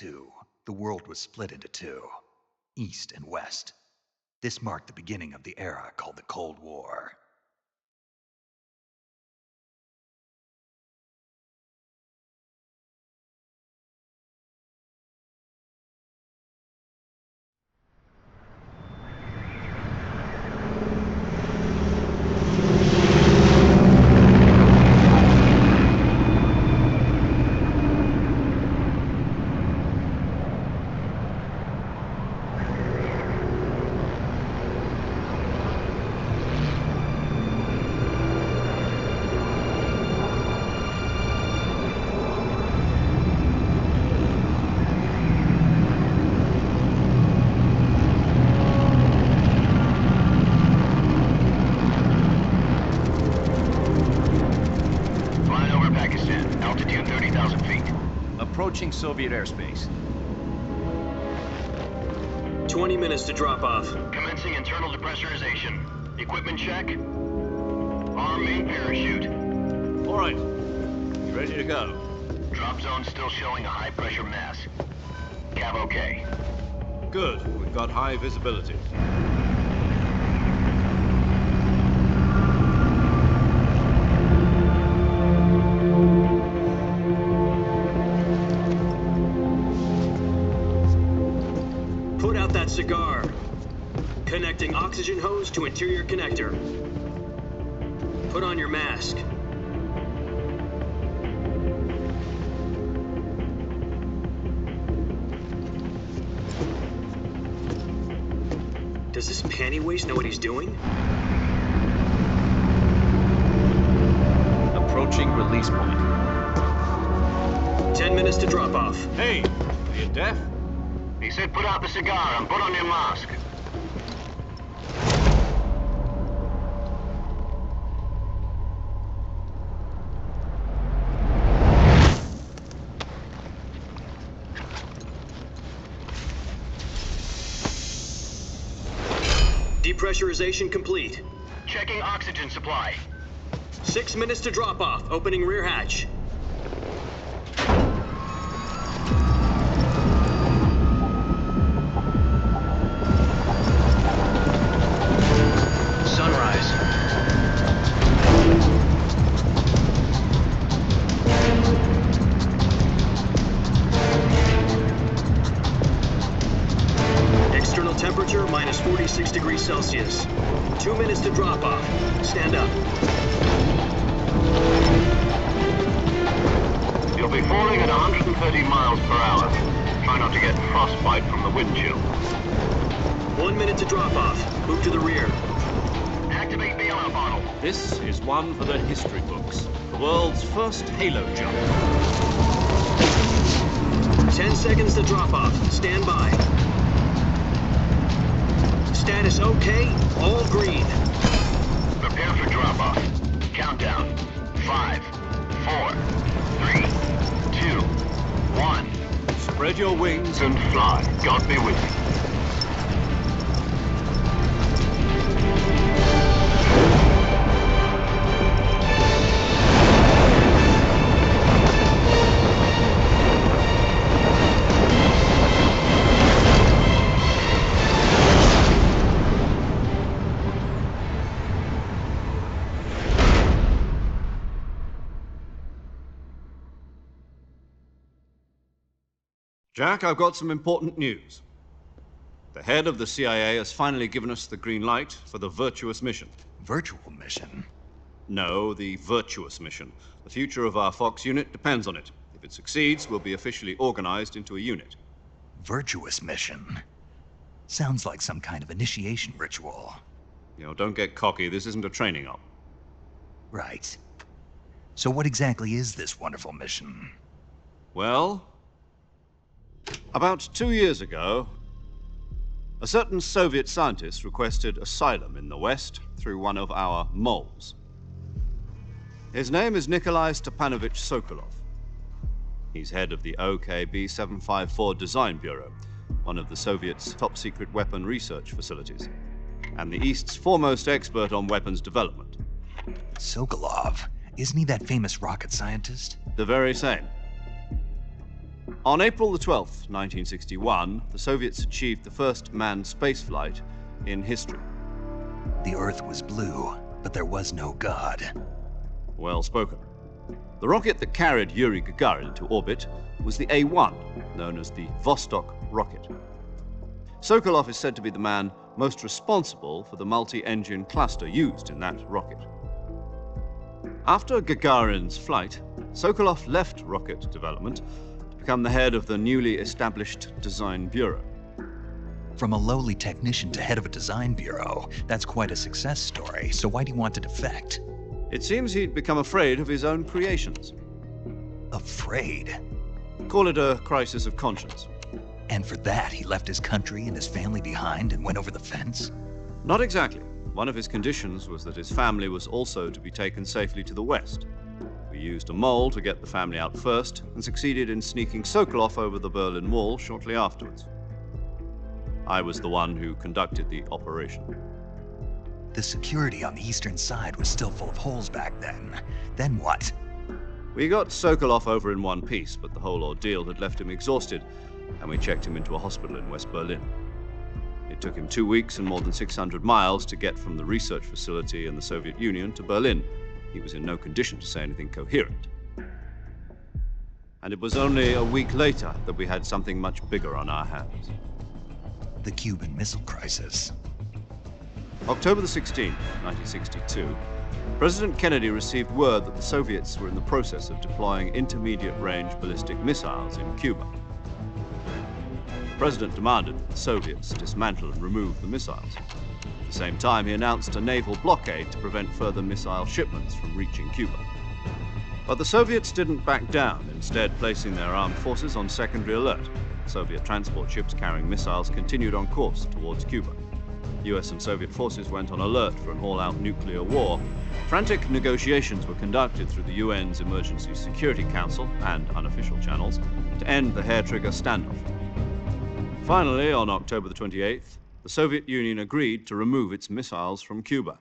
II, the world was split into two, East and West. This marked the beginning of the era called the Cold War. Approaching Soviet airspace. 20 minutes to drop off. Commencing internal depressurization. Equipment check. Arm main parachute. All right. You ready to go? Drop zone still showing a high pressure mass. Cav okay. Good. We've got high visibility. Cigar. Connecting oxygen hose to interior connector. Put on your mask. Does this panty waste know what he's doing? Approaching release point. 10 minutes to drop off. Hey, are you deaf? He said put out the cigar and put on your mask. Depressurization complete. Checking oxygen supply. 6 minutes to drop off. Opening rear hatch. Temperature minus 46 degrees Celsius. 2 minutes to drop off. Stand up. You'll be falling at 130 miles per hour. Try not to get frostbite from the wind chill. 1 minute to drop off. Move to the rear. Activate bailout bottle. This is one for the history books. The world's first halo jump. 10 seconds to drop off. Stand by. Status okay, all green. Prepare for drop-off. Countdown. 5, 4, 3, 2, 1. Spread your wings And fly. God be with you. Jack, I've got some important news. The head of the CIA has finally given us the green light for the Virtuous mission. Virtual mission? No, the Virtuous mission. The future of our Fox unit depends on it. If it succeeds, we'll be officially organized into a unit. Virtuous mission? Sounds like some kind of initiation ritual. You know, don't get cocky. This isn't a training op. Right. So what exactly is this wonderful mission? Well, about 2 years ago, a certain Soviet scientist requested asylum in the West through one of our moles. His name is Nikolai Stepanovich Sokolov. He's head of the OKB 754 Design Bureau, one of the Soviets' top-secret weapon research facilities, and the East's foremost expert on weapons development. Sokolov? Isn't he that famous rocket scientist? The very same. On April the 12th, 1961, the Soviets achieved the first manned spaceflight in history. The Earth was blue, but there was no God. Well spoken. The rocket that carried Yuri Gagarin to orbit was the A-1, known as the Vostok rocket. Sokolov is said to be the man most responsible for the multi-engine cluster used in that rocket. After Gagarin's flight, Sokolov left rocket development to become the head of the newly established Design Bureau. From a lowly technician to head of a design bureau, that's quite a success story, so why do you want to defect? It seems he'd become afraid of his own creations. Afraid? Call it a crisis of conscience. And for that, he left his country and his family behind and went over the fence? Not exactly. One of his conditions was that his family was also to be taken safely to the west. We used a mole to get the family out first and succeeded in sneaking Sokolov over the Berlin Wall shortly afterwards. I was the one who conducted the operation. The security on the eastern side was still full of holes back then. Then what? We got Sokolov over in one piece, but the whole ordeal had left him exhausted, and we checked him into a hospital in West Berlin. It took him 2 weeks and more than 600 miles to get from the research facility in the Soviet Union to Berlin. He was in no condition to say anything coherent. And it was only a week later that we had something much bigger on our hands. The Cuban Missile Crisis. October the 16th, 1962, President Kennedy received word that the Soviets were in the process of deploying intermediate-range ballistic missiles in Cuba. The President demanded that the Soviets dismantle and remove the missiles. At the same time, he announced a naval blockade to prevent further missile shipments from reaching Cuba. But the Soviets didn't back down, instead placing their armed forces on secondary alert. Soviet transport ships carrying missiles continued on course towards Cuba. US and Soviet forces went on alert for an all-out nuclear war. Frantic negotiations were conducted through the UN's Emergency Security Council and unofficial channels to end the hair-trigger standoff. Finally, on October the 28th, the Soviet Union agreed to remove its missiles from Cuba,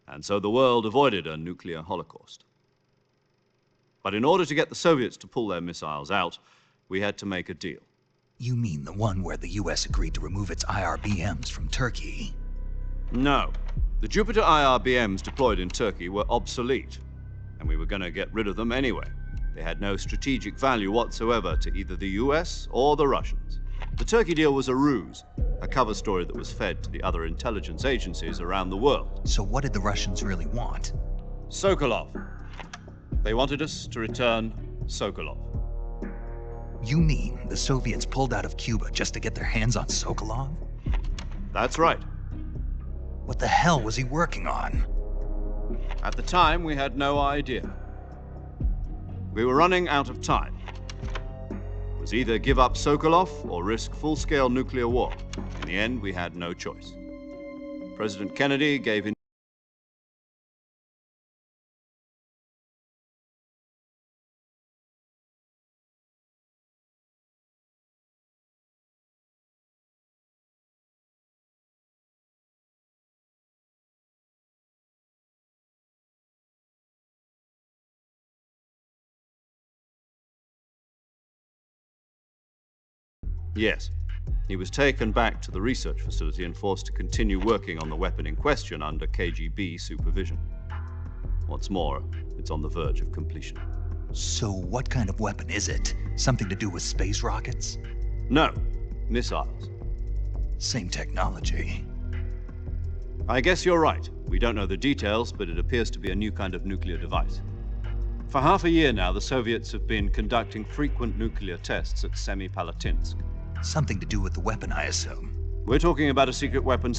and so the world avoided a nuclear holocaust. But in order to get the Soviets to pull their missiles out, we had to make a deal. You mean the one where the US agreed to remove its IRBMs from Turkey? No. The Jupiter IRBMs deployed in Turkey were obsolete, and we were going to get rid of them anyway. They had no strategic value whatsoever to either the US or the Russians. The Turkey deal was a ruse, a cover story that was fed to the other intelligence agencies around the world. So what did the Russians really want? Sokolov. They wanted us to return Sokolov. You mean the Soviets pulled out of Cuba just to get their hands on Sokolov? That's right. What the hell was he working on? At the time, we had no idea. We were running out of time. It was either give up Sokolov or risk full-scale nuclear war. In the end, we had no choice. President Kennedy gave in. Yes. He was taken back to the research facility and forced to continue working on the weapon in question under KGB supervision. What's more, it's on the verge of completion. So what kind of weapon is it? Something to do with space rockets? No, missiles. Same technology. I guess you're right. We don't know the details, but it appears to be a new kind of nuclear device. For half a year now, the Soviets have been conducting frequent nuclear tests at Semipalatinsk. Something to do with the weapon, I assume. We're talking about a secret weapon